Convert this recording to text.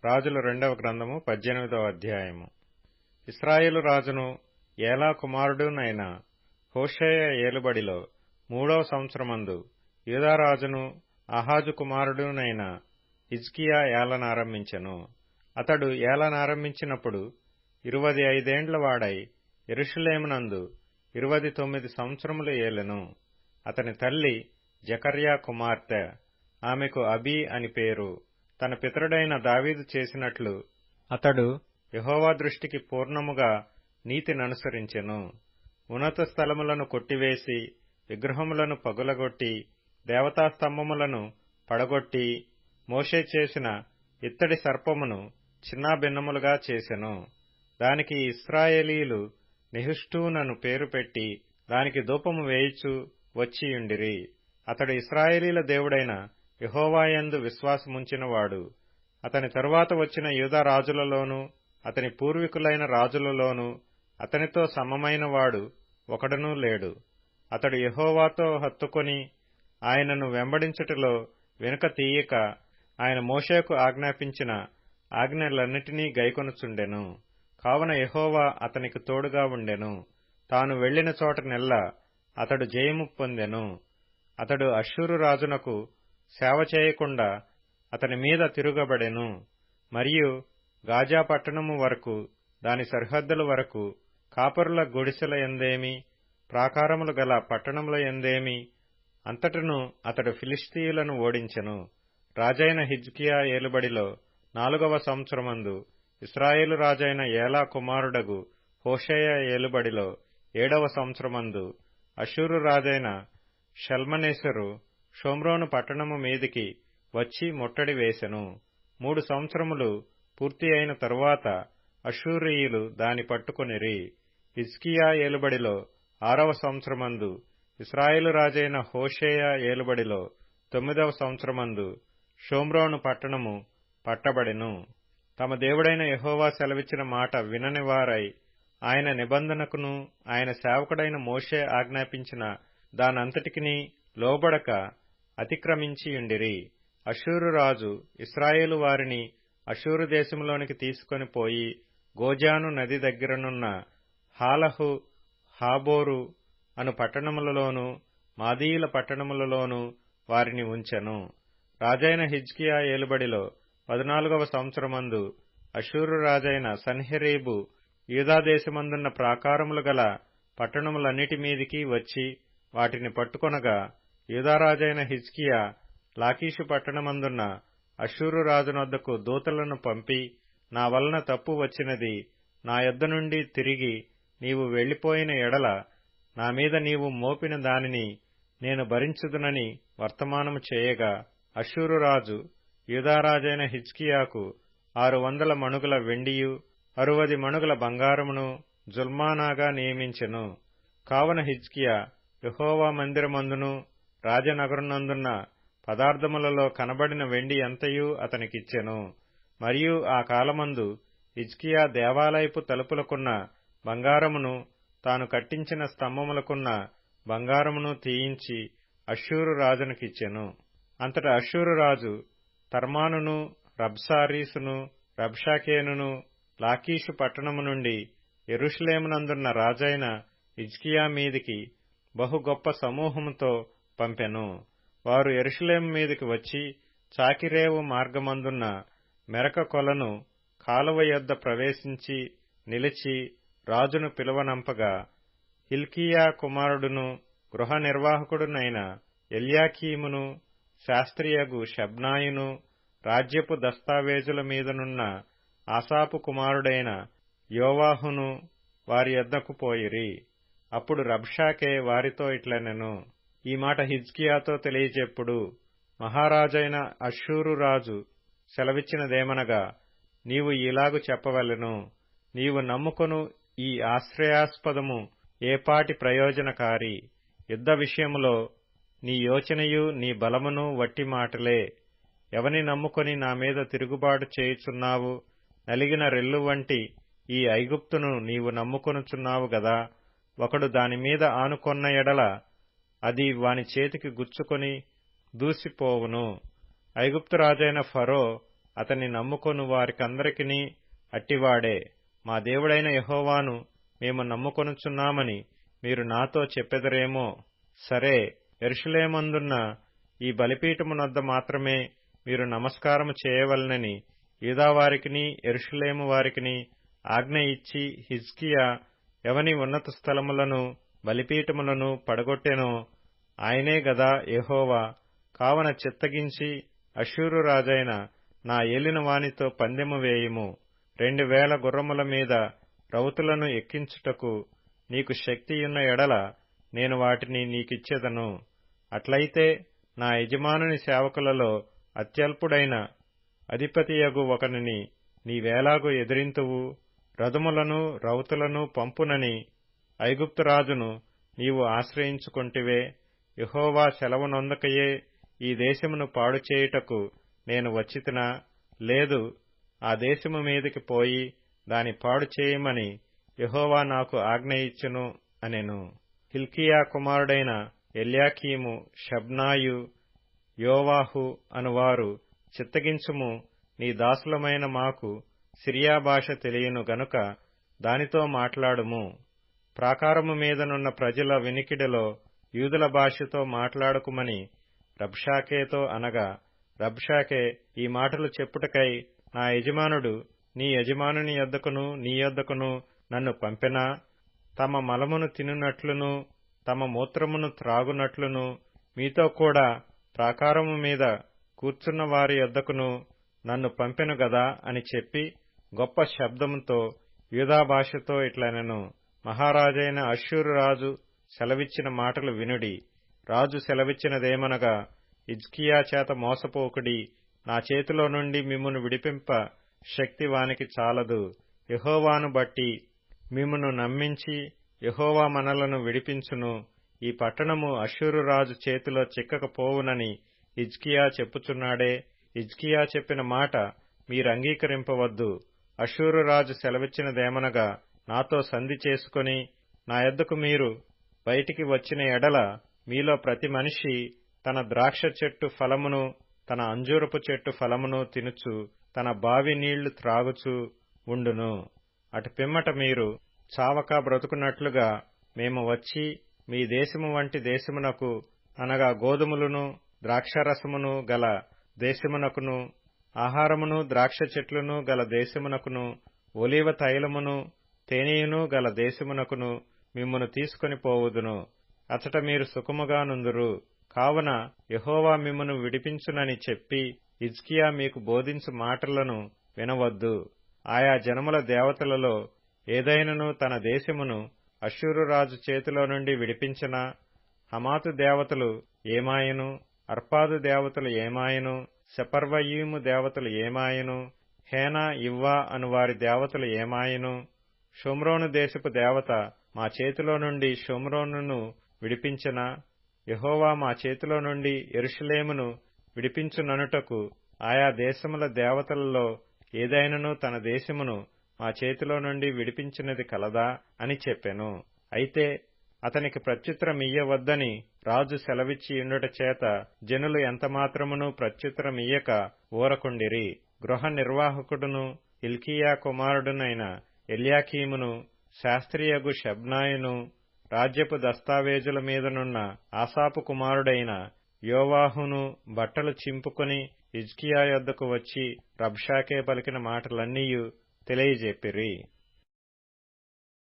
రాజుల రెండవ గ్రంథము 18వ అధ్యాయము. ఇశ్రాయేలు రాజును ఏలా కుమారుడునైన హోషేయ ఏలుబడిలో 3వ సంవత్సరమందు యూదారాజును ఆహాజు కుమారుడునైన హిజ్కియా ఏలనారంభించెను. అతడు ఏలనారంభించినప్పుడు 25 ఏండ్ల వాడై యెరూషలేమునందు 29 సంవత్సరములు ఏలెను. అతని తల్లి జకర్యా కుమార్తె, ఆమెకు అబీ అని పేరు. తన పితరుడైన దావీదు చేసినట్లు అతడు యెహోవా దృష్టికి పూర్ణముగా నీతిననుసరించెను. ఉన్నత స్థలములను కొట్టివేసి, విగ్రహములను పగులగొట్టి, దేవతాస్తంభములను పడగొట్టి, మోషే చేసిన ఇత్తడి సర్పమును చిన్నాభిన్నములుగా చేసెను. దానికి ఇశ్రాయేలీయులు నెహుష్టూనను పేరు పెట్టి దానికి ధూపము వేయుచు వచ్చియుండిరి. అతడు ఇశ్రాయేలీయుల దేవుడైన యెహోవాయందు విశ్వాసముంచినవాడు. అతని తరువాత వచ్చిన యూదా రాజులలోనూ అతని పూర్వీకులైన రాజులలోనూ అతనితో సమమైన వాడు ఒకడునూ లేడు. అతడు యెహోవాతో హత్తుకొని ఆయనను వెంబడించుటలో వెనుక తీయక ఆయన మోషేకు ఆజ్ఞాపించిన ఆజ్ఞలన్నిటినీ గైకొనుచుండెను. కావున యెహోవా అతనికి తోడుగా ఉండెను. తాను వెళ్లిన చోటనెల్లా అతడు జయము పొందెను. అతడు అష్షూరు రాజునకు సేవ చేయకుండా అతని మీద తిరుగబడెను. మరియు గాజా పట్టణము వరకు, దాని సరిహద్దుల వరకు, కాపరుల గుడిసెల యందేమి, ప్రాకారములు గల పట్టణముల యందేమి అంతటను అతడు ఫిలిష్తీయులను ఓడించెను. రాజైన హిజ్కియా ఏలుబడిలో 4వ సంవత్సరమందు ఇశ్రాయేలు రాజైన ఏలా కుమారుడగు హోషేయ ఏలుబడిలో 7వ సంవత్సరమందు అష్షూరు రాజైన షల్మనేసెరు షోమ్రోను పట్టణము మీదికి వచ్చి ముట్టడి వేసెను. 3 సంవత్సరములు పూర్తి అయిన తరువాత అష్షూరీయులు దాని పట్టుకొనిరి. హిజ్కియా ఏలుబడిలో 6వ సంవత్సరమందు ఇశ్రాయేలు రాజైన హోషేయ ఏలుబడిలో 9వ సంవత్సరమందు షోమ్రోను పట్టణము పట్టబడెను. తమ దేవుడైన యెహోవా సెలవిచ్చిన మాట వినని వారై ఆయన నిబంధనకును ఆయన సేవకుడైన మోషే ఆజ్ఞాపించిన దానంతటికిని లోబడక అతిక్రమించియుండిరి. అష్షూరు రాజు ఇశ్రాయేలు వారిని అష్షూరు దేశంలోనికి తీసుకొని పోయి గోజాను నది దగ్గరనున్న హాలహు, హాబోరు అను పట్టణములలోను మాదీయుల పట్టణములలోను వారిని ఉంచెను. రాజైన హిజ్కియా ఏలుబడిలో 14వ సంవత్సరమందు అష్షూరు రాజైన సన్హెరీబు యూదాదేశమందున్న ప్రాకారములు గల పట్టణములన్నిటి మీదికి వచ్చి వాటిని పట్టుకొనగా, యూదారాజైన హిజ్కియా లాకీషు పట్టణమందున్న అష్షూరు రాజునొద్దకు దూతలను పంపి, నా వలన తప్పు వచ్చినది, నా యొద్ద నుండి తిరిగి నీవు వెళ్లిపోయిన ఎడల నా మీద నీవు మోపిన దానిని నేను భరించుదునని వర్తమానము చేయగా, అష్షూరు రాజు యూదారాజైన హిజ్కియాకు 600 మణుగుల వెండియు 60 మణుగుల బంగారమును జుల్మానాగా నియమించెను. కావున హిజ్కియా యెహోవా మందిరమందును రాజనగరునందున్న పదార్థములలో కనబడిన వెండి అంతయు అతనికిచ్చెను. మరియు ఆ కాలమందు హిజ్కియా దేవాలయపు తలుపులకున్న బంగారమును, తాను కట్టించిన స్తంభములకున్న బంగారమును తీయించి అష్షూరు రాజునకిచ్చెను. అంతట అష్షూరు రాజు తర్మానును, రబ్సారీసును, రబ్షాకేనును లాకీషు పట్టణము నుండి యెరూషలేమునందున్న రాజైన హిజ్కియా మీదికి బహు గొప్ప సమూహముతో పంపెను. వారు యెరూషలేము మీదికి వచ్చి చాకిరేవు మార్గమందున్న మెరక కొలను కాలువ యొద్ద ప్రవేశించి నిలిచి రాజును పిలువనంపగా, హిల్కీయా కుమారుడును గృహ నిర్వాహకుడునైన ఎల్యాకీమును, శాస్త్రియగు షెబ్నాయును, రాజ్యపు దస్తావేజుల మీదనున్న ఆసాపు కుమారుడైన యోవాహును వారి యొద్దకు పోయిరి. అప్పుడు రబ్షాకే వారితో ఇట్లనెను, ఈ మాట హిజ్కియాతో తెలియచెప్పుడు, మహారాజైన అష్షూరు రాజు సెలవిచ్చినదేమనగా, నీవు ఇలాగు చెప్పవలెను, నీవు నమ్ముకొను ఈ ఆశ్రయాస్పదము ఏపాటి ప్రయోజనకారి. యుద్ధ విషయములో నీ యోచనయు నీ బలమును వట్టి మాటలే. ఎవని నమ్ముకొని నా మీద తిరుగుబాటు చేయుచున్నావు? నలిగిన రెల్లు వంటి ఈ ఐగుప్తును నీవు నమ్ముకొనుచున్నావు గదా. ఒకడు దానిమీద ఆనుకొన్న ఎడల అది వాని చేతికి గుచ్చుకొని దూసిపోవును. ఐగుప్తు రాజైన ఫరో అతన్ని నమ్ముకొను వారికందరికినీ అట్టివాడే. మా దేవుడైన యెహోవాను మేము నమ్ముకొనుచున్నామని మీరు నాతో చెప్పెదరేమో. సరే, యెరూషలేమందున్న ఈ బలిపీఠమునొద్ద మాత్రమే మీరు నమస్కారము చేయవలెనని యూదావారికిని యెరూషలేము వారికిని ఆజ్ఞ ఇచ్చి హిజ్కియా ఎవని ఉన్నత స్థలములను బలిపీఠములను పడగొట్టెనో ఆయనే గదా యెహోవా. కావున చిత్తగించి అష్షూరు రాజైన నా ఏలిన వానితో పందెము వేయుము. 2000 గుర్రముల మీద రౌతులను ఎక్కించుటకు నీకు శక్తియున్న ఎడల నేను వాటిని నీకిచ్చెదను. అట్లయితే నా యజమానుని సేవకులలో అత్యల్పుడైన అధిపతియగు ఒకనిని నీవేలాగు ఎదిరింతువు? రథములను రౌతులను పంపునని ఐగుప్తురాజును నీవు ఆశ్రయించుకొంటివే. యెహోవా సెలవునొందకయే ఈ దేశమును పాడుచేయుటకు నేను వచ్చితినా? లేదు, ఆ దేశము మీదికి పోయి దాని పాడు చేయమని యెహోవా నాకు ఆజ్ఞ ఇచ్చెను అనెను. హిల్కీయా కుమారుడైన ఎల్యాకీము, షబ్నాయు, యోవాహు అనువారు, చిత్తగించుము, నీ దాసులమైన మాకు సిరియా భాష తెలియను గనుక దానితో మాట్లాడుము. ప్రాకారము మీదనున్న ప్రజల వినికిడిలో యూదుల భాషతో మాట్లాడకుమని రబ్షాకేతో అనగా, రబ్షాకే ఈ మాటలు చెప్పుటకై నా యజమానుడు నీ యజమానుని యొద్దకును నీ యొద్దకును నన్ను పంపెనా? తమ మలమును తినునట్లును తమ మూత్రమును త్రాగునట్లును మీతో కూడా ప్రాకారము మీద కూర్చున్న వారి యొద్దకును నన్ను పంపెను గదా అని చెప్పి గొప్ప శబ్దముతో యూదా భాషతో ఇట్లనెను. మహారాజైన అష్షూరు రాజు సెలవిచ్చిన మాటలు వినుడి. రాజు సెలవిచ్చినదేమనగా, హిజ్కియా చేత మోసపోకుడి. నా చేతిలో నుండి మిమ్మును విడిపింప శక్తి వానికి చాలదు. యెహోవాను బట్టి మిమ్మును నమ్మించి యెహోవా మనలను విడిపించును. ఈ పట్టణము అష్షూరు రాజు చేతిలో చిక్కకపోవునని హిజ్కియా చెప్పుచున్నాడే. హిజ్కియా చెప్పిన మాట మీరంగీకరింపవద్దు. అష్షూరు రాజు సెలవిచ్చినదేమనగా, నాతో సంధి చేసుకుని నా యొద్దకు మీరు బయటికి వచ్చిన ఎడల మీలో ప్రతి మనిషి తన ద్రాక్ష చెట్టు ఫలమును తన అంజూరపు చెట్టు ఫలమును తినుచు తన బావి నీళ్లు త్రాగుచూ ఉండును. అటు పిమ్మట మీరు చావక బ్రతుకున్నట్లుగా మేము వచ్చి మీ దేశము వంటి దేశమునకు, అనగా గోధుమలను ద్రాక్షరసమును గల దేశమునకును, ఆహారమును ద్రాక్ష చెట్లును గల దేశమునకును, ఒలీవ తైలమును తేనెయును గల దేశమునకును మిమ్మును తీసుకొని పోవుదును. అచట మీరు సుఖముగా నుందురు. కావున యెహోవా మిమ్మును విడిపించునని చెప్పి హిజ్కియా మీకు బోధించు మాటలను వినవద్దు. ఆయా జనముల దేవతలలో ఏదైనను తన దేశమును అష్షూరు రాజు చేతిలో నుండి విడిపించినా, హమాతు దేవతలు ఏమాయను, అర్పాదు దేవతలు ఏమాయను, సెపర్వయీము దేవతలు ఏమాయను, హేనా ఇవ్వా అనువారి దేవతలు ఏమాయను, షోమ్రోను దేశపు దేవత మా చేతిలో నుండి షోమ్రోనును విడిపించినా, యెహోవా మా చేతిలో నుండి యెరూషలేమును విడిపించుననుటకు ఆయా దేశముల దేవతలలో ఏదైనను తన దేశమును మా చేతిలో నుండి విడిపించినది కలదా అని చెప్పెను. అయితే అతనికి ప్రత్యుత్తరమియ్యవద్దని రాజు సెలవిచ్చి యుండుట చేత జనులు ఎంతమాత్రమును ప్రత్యుత్తరమియ్యక ఊరకుండిరి. గృహ నిర్వాహకుడును హిల్కీయా కుమారుడునైన ఎల్యాకీమును, శాస్త్రియగు షబ్నాయును, రాజ్యపు దస్తావేజుల మీదనున్న ఆసాపు కుమారుడైన యోవాహును బట్టలు చింపుకొని హిజ్కియా యొద్దకు వచ్చి రబ్షాకే పలికిన మాటలన్నీయు తెలియజెప్పిరి.